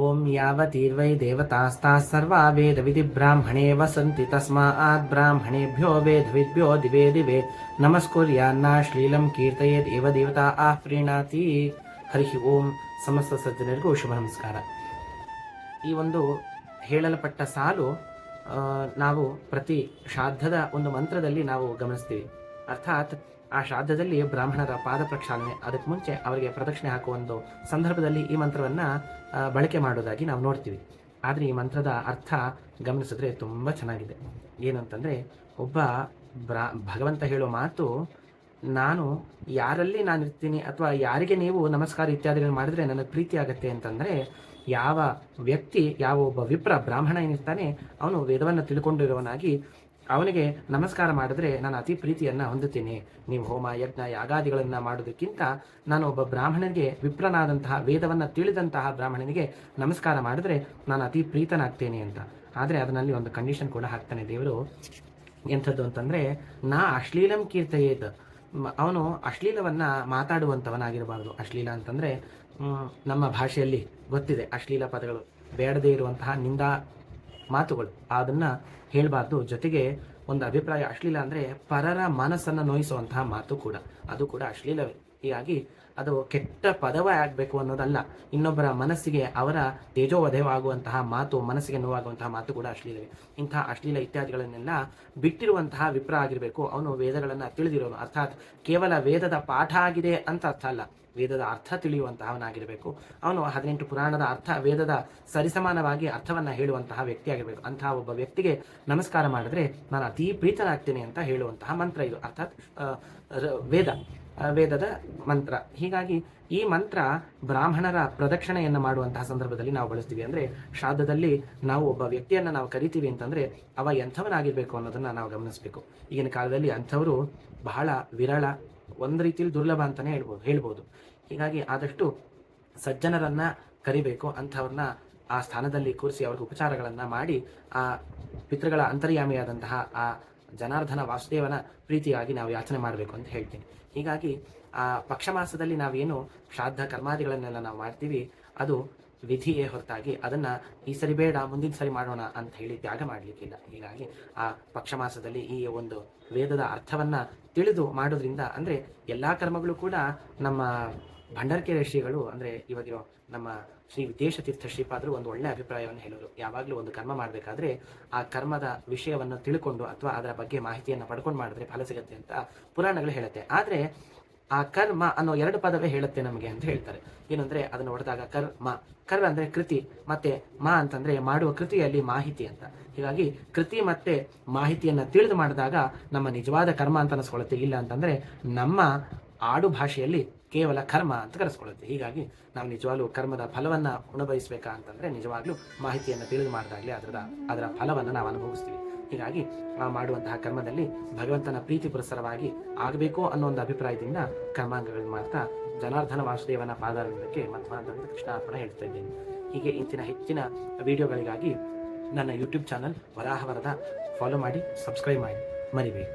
ಓಂ ಯಾವತೀರ್ವೈ ದೇವತಾಸ್ತಾಃ ಸರ್ವಾ ವೇದವಿಧಿಬ್ರಾಹ್ಮಣೇ ವಸಂತಿ ತಸ್ಮಾತ್ ಬ್ರಾಹ್ಮಣೇಭ್ಯೋ ವೇದವಿದ್ಭ್ಯೋ ದಿವೇ ದಿವೇ ನಮಸ್ಕುರ್ಯಾನ್ನಾಶ್ಲೀಲಂ ಕೀರ್ತಯೇತ್ ಏವ ದೇವತಾ ಪ್ರೀಣಾತಿ. ಹರಿ ಓಂ. ಸಮಸ್ತ ಸಜ್ಜನರಿಗೂ ಶುಭ ನಮಸ್ಕಾರ. ಈ ಒಂದು ಹೇಳಲ್ಪಟ್ಟ ಸಾಲು ನಾವು ಪ್ರತಿ ಶ್ರಾದ್ದದ ಒಂದು ಮಂತ್ರದಲ್ಲಿ ನಾವು ಗಮನಿಸ್ತೀವಿ. ಅರ್ಥಾತ್ ಆ ಶ್ರಾದ್ದದಲ್ಲಿ ಬ್ರಾಹ್ಮಣರ ಪಾದ ಪ್ರಕ್ಷಾಲನೆ, ಅದಕ್ಕೆ ಮುಂಚೆ ಅವರಿಗೆ ಪ್ರದಕ್ಷಿಣೆ ಹಾಕುವ ಒಂದು ಸಂದರ್ಭದಲ್ಲಿ ಈ ಮಂತ್ರವನ್ನು ಬಳಕೆ ಮಾಡೋದಾಗಿ ನಾವು ನೋಡ್ತೀವಿ. ಆದರೆ ಈ ಮಂತ್ರದ ಅರ್ಥ ಗಮನಿಸಿದ್ರೆ ತುಂಬ ಚೆನ್ನಾಗಿದೆ. ಏನಂತಂದರೆ, ಒಬ್ಬ ಭಗವಂತ ಹೇಳೋ ಮಾತು, ನಾನು ಯಾರಲ್ಲಿ ನಾನು ಇರ್ತೀನಿ ಅಥವಾ ಯಾರಿಗೆ ನೀವು ನಮಸ್ಕಾರ ಇತ್ಯಾದಿಗಳನ್ನು ಮಾಡಿದ್ರೆ ನನಗೆ ಪ್ರೀತಿ ಆಗುತ್ತೆ ಅಂತಂದರೆ, ಯಾವ ವ್ಯಕ್ತಿ, ಯಾವ ಒಬ್ಬ ವಿಪ್ರ ಬ್ರಾಹ್ಮಣ ಏನಿರ್ತಾನೆ ಅವನು ವೇದವನ್ನು ತಿಳ್ಕೊಂಡಿರುವವನಾಗಿ ಅವನಿಗೆ ನಮಸ್ಕಾರ ಮಾಡಿದ್ರೆ ನಾನು ಅತಿ ಪ್ರೀತಿಯನ್ನು ಹೊಂದುತ್ತೇನೆ. ನೀವು ಹೋಮ ಯಜ್ಞ ಯಾಗಾದಿಗಳನ್ನು ಮಾಡೋದಕ್ಕಿಂತ ನಾನು ಒಬ್ಬ ಬ್ರಾಹ್ಮಣನಿಗೆ, ವಿಪ್ರನಾದಂತಹ ವೇದವನ್ನು ತಿಳಿದಂತಹ ಬ್ರಾಹ್ಮಣನಿಗೆ ನಮಸ್ಕಾರ ಮಾಡಿದ್ರೆ ನಾನು ಅತಿ ಪ್ರೀತನಾಗ್ತೇನೆ ಅಂತ. ಆದರೆ ಅದರಲ್ಲಿ ಒಂದು ಕಂಡೀಷನ್ ಕೂಡ ಹಾಕ್ತಾನೆ ದೇವರು. ಎಂಥದ್ದು ಅಂತಂದರೆ, ನಾ ಅಶ್ಲೀಲಂ ಕೀರ್ತಯೇತ್. ಅವನು ಅಶ್ಲೀಲವನ್ನು ಮಾತಾಡುವಂಥವನಾಗಿರಬಾರ್ದು. ಅಶ್ಲೀಲ ಅಂತಂದರೆ ನಮ್ಮ ಭಾಷೆಯಲ್ಲಿ ಗೊತ್ತಿದೆ, ಅಶ್ಲೀಲ ಪದಗಳು, ಬೇಡದೇ ಇರುವಂತಹ ನಿಂದಾ ಮಾತುಗಳು, ಅದನ್ನು ಹೇಳಬಾರ್ದು. ಜೊತೆಗೆ ಒಂದು ಅಭಿಪ್ರಾಯ, ಅಶ್ಲೀಲ ಅಂದರೆ ಪರರ ಮನಸ್ಸನ್ನು ನೋಯಿಸುವಂತಹ ಮಾತು ಕೂಡ, ಅದು ಕೂಡ ಅಶ್ಲೀಲವೇ. ಹೀಗಾಗಿ ಅದು ಕೆಟ್ಟ ಪದವೇ ಆಗಬೇಕು ಅನ್ನೋದಲ್ಲ, ಇನ್ನೊಬ್ಬರ ಮನಸ್ಸಿಗೆ ಅವರ ತೇಜೋವಧವಾಗುವಂತಹ ಮಾತು, ಮನಸ್ಸಿಗೆ ನೋವಾಗುವಂತಹ ಮಾತು ಕೂಡ ಅಶ್ಲೀಲವೇ. ಇಂತಹ ಅಶ್ಲೀಲ ಇತ್ಯಾದಿಗಳನ್ನೆಲ್ಲ ಬಿಟ್ಟಿರುವಂತಹ ವಿಪ್ರ ಆಗಿರಬೇಕು. ಅವನು ವೇದಗಳನ್ನು ತಿಳಿದಿರೋನು. ಅರ್ಥಾತ್ ಕೇವಲ ವೇದದ ಪಾಠ ಆಗಿದೆ ಅಂತ ಅರ್ಥ ಅಲ್ಲ, ವೇದದ ಅರ್ಥ ತಿಳಿಯುವಂತಹವನಾಗಿರಬೇಕು. ಅವನು 18 ಪುರಾಣದ ಅರ್ಥ, ವೇದದ ಸರಿಸಮಾನವಾಗಿ ಅರ್ಥವನ್ನು ಹೇಳುವಂತಹ ವ್ಯಕ್ತಿಯಾಗಿರಬೇಕು. ಅಂತಹ ಒಬ್ಬ ವ್ಯಕ್ತಿಗೆ ನಮಸ್ಕಾರ ಮಾಡಿದ್ರೆ ನಾನು ಅತೀ ಪ್ರೀತನಾಗ್ತೇನೆ ಅಂತ ಹೇಳುವಂತಹ ಮಂತ್ರ ಇದು. ಅರ್ಥಾತ್ ವೇದದ ಮಂತ್ರ. ಹೀಗಾಗಿ ಈ ಮಂತ್ರ ಬ್ರಾಹ್ಮಣರ ಪ್ರದಕ್ಷಿಣೆಯನ್ನು ಮಾಡುವಂತಹ ಸಂದರ್ಭದಲ್ಲಿ ನಾವು ಬಳಸ್ತೀವಿ. ಅಂದರೆ ಶ್ರಾದ್ದದಲ್ಲಿ ನಾವು ಒಬ್ಬ ವ್ಯಕ್ತಿಯನ್ನು ನಾವು ಕರಿತೀವಿ ಅಂತಂದರೆ ಅವ ಎಂಥವನಾಗಿರಬೇಕು ಅನ್ನೋದನ್ನು ನಾವು ಗಮನಿಸಬೇಕು. ಈಗಿನ ಕಾಲದಲ್ಲಿ ಅಂಥವರು ಬಹಳ ವಿರಳ, ಒಂದು ರೀತಿಯಲ್ಲಿ ದುರ್ಲಭ ಅಂತಲೇ ಹೇಳ್ಬೋದು. ಹೀಗಾಗಿ ಆದಷ್ಟು ಸಜ್ಜನರನ್ನು ಕರಿಬೇಕು. ಅಂಥವ್ರನ್ನ ಆ ಸ್ಥಾನದಲ್ಲಿ ಕೂರಿಸಿ ಅವ್ರಿಗೆ ಉಪಚಾರಗಳನ್ನು ಮಾಡಿ ಆ ಪಿತೃಗಳ ಅಂತರ್ಯಾಮಿಯಾದಂತಹ ಆ ಜನಾರ್ದನ ವಾಸುದೇವನ ಪ್ರೀತಿಯಾಗಿ ನಾವು ಯಾಚನೆ ಮಾಡಬೇಕು ಅಂತ ಹೇಳ್ತೀನಿ. ಹೀಗಾಗಿ ಆ ಪಕ್ಷಮಾಸದಲ್ಲಿ ನಾವೇನು ಶ್ರಾದ್ದ ಕರ್ಮಾದಿಗಳನ್ನೆಲ್ಲ ನಾವು ಮಾಡ್ತೀವಿ, ಅದು ವಿಧಿಯೇ ಹೊರತಾಗಿ ಅದನ್ನು ಈ ಸರಿ ಬೇಡ ಮುಂದಿನ ಸರಿ ಮಾಡೋಣ ಅಂತ ಹೇಳಿ ತ್ಯಾಗ ಮಾಡಲಿಕ್ಕಿಲ್ಲ. ಹೀಗಾಗಿ ಆ ಪಕ್ಷಮಾಸದಲ್ಲಿ ಈ ಒಂದು ವೇದದ ಅರ್ಥವನ್ನು ತಿಳಿದು ಮಾಡೋದ್ರಿಂದ, ಅಂದರೆ ಎಲ್ಲ ಕರ್ಮಗಳು ಕೂಡ ನಮ್ಮ ಭಂಡಾರಕೆರೆ ಶ್ರೀಗಳು, ಅಂದರೆ ಇವಾಗಿರೋ ನಮ್ಮ ಶ್ರೀ ವಿದೇಶತೀರ್ಥ ಶ್ರೀಪಾದರು ಒಂದು ಒಳ್ಳೆಯ ಅಭಿಪ್ರಾಯವನ್ನು ಹೇಳೋರು. ಯಾವಾಗಲೂ ಒಂದು ಕರ್ಮ ಮಾಡಬೇಕಾದ್ರೆ ಆ ಕರ್ಮದ ವಿಷಯವನ್ನು ತಿಳ್ಕೊಂಡು ಅಥವಾ ಅದರ ಬಗ್ಗೆ ಮಾಹಿತಿಯನ್ನು ಪಡ್ಕೊಂಡು ಮಾಡಿದ್ರೆ ಫಲ ಸಿಗುತ್ತೆ ಅಂತ ಪುರಾಣಗಳು ಹೇಳುತ್ತೆ. ಆದರೆ ಆ ಕರ್ಮ ಅನ್ನೋ 2 ಪದವೇ ಹೇಳುತ್ತೆ ನಮಗೆ ಅಂತ ಹೇಳ್ತಾರೆ. ಏನಂದರೆ ಅದನ್ನು ಹೊಡೆದಾಗ ಕರ್ಮ ಅಂದರೆ ಕೃತಿ, ಮತ್ತೆ ಅಂತಂದರೆ ಮಾಡುವ ಕೃತಿಯಲ್ಲಿ ಮಾಹಿತಿ ಅಂತ. ಹೀಗಾಗಿ ಕೃತಿ ಮತ್ತೆ ಮಾಹಿತಿಯನ್ನು ತಿಳಿದು ಮಾಡಿದಾಗ ನಮ್ಮ ನಿಜವಾದ ಕರ್ಮ ಅಂತ ಅನಿಸ್ಕೊಳ್ಳುತ್ತೆ. ಇಲ್ಲ ಅಂತಂದರೆ ನಮ್ಮ ಆಡು ಭಾಷೆಯಲ್ಲಿ ಕೇವಲ ಕರ್ಮ ಅಂತ ಕರೆಸ್ಕೊಳ್ಳುತ್ತೆ. ಹೀಗಾಗಿ ನಾವು ನಿಜವಾಗ್ಲೂ ಕರ್ಮದ ಫಲವನ್ನು ಉಣಬಯಿಸಬೇಕಾ ಅಂತಂದರೆ ನಿಜವಾಗ್ಲೂ ಮಾಹಿತಿಯನ್ನು ತಿಳಿದು ಮಾಡಿದಾಗಲೇ ಅದರ ಫಲವನ್ನು ನಾವು ಅನುಭವಿಸ್ತೀವಿ. ಹೀಗಾಗಿ ನಾವು ಮಾಡುವಂತಹ ಕರ್ಮದಲ್ಲಿ ಭಗವಂತನ ಪ್ರೀತಿ ಪುರಸ್ಸರವಾಗಿ ಆಗಬೇಕು ಅನ್ನೋ ಒಂದು ಅಭಿಪ್ರಾಯದಿಂದ ಕರ್ಮಾಂಗಗಳನ್ನು ಮಾಡ್ತಾ ಜನಾರ್ದನ ವಾಸುದೇವನ ಪಾದಾರವಿಂದಕ್ಕೆ ಮಧ್ವಾಂತರದ ಕೃಷ್ಣಾರ್ಪಣ ಹೇಳ್ತಾ ಇದ್ದೇನೆ. ಹೀಗೆ ಇಂತಿನ ಹೆಚ್ಚಿನ ವಿಡಿಯೋಗಳಿಗಾಗಿ ನನ್ನ ಯೂಟ್ಯೂಬ್ ಚಾನಲ್ ವರಾಹವರದ ಫಾಲೋ ಮಾಡಿ, ಸಬ್ಸ್ಕ್ರೈಬ್ ಮಾಡಿ, ಮರಿಬೇಡಿ.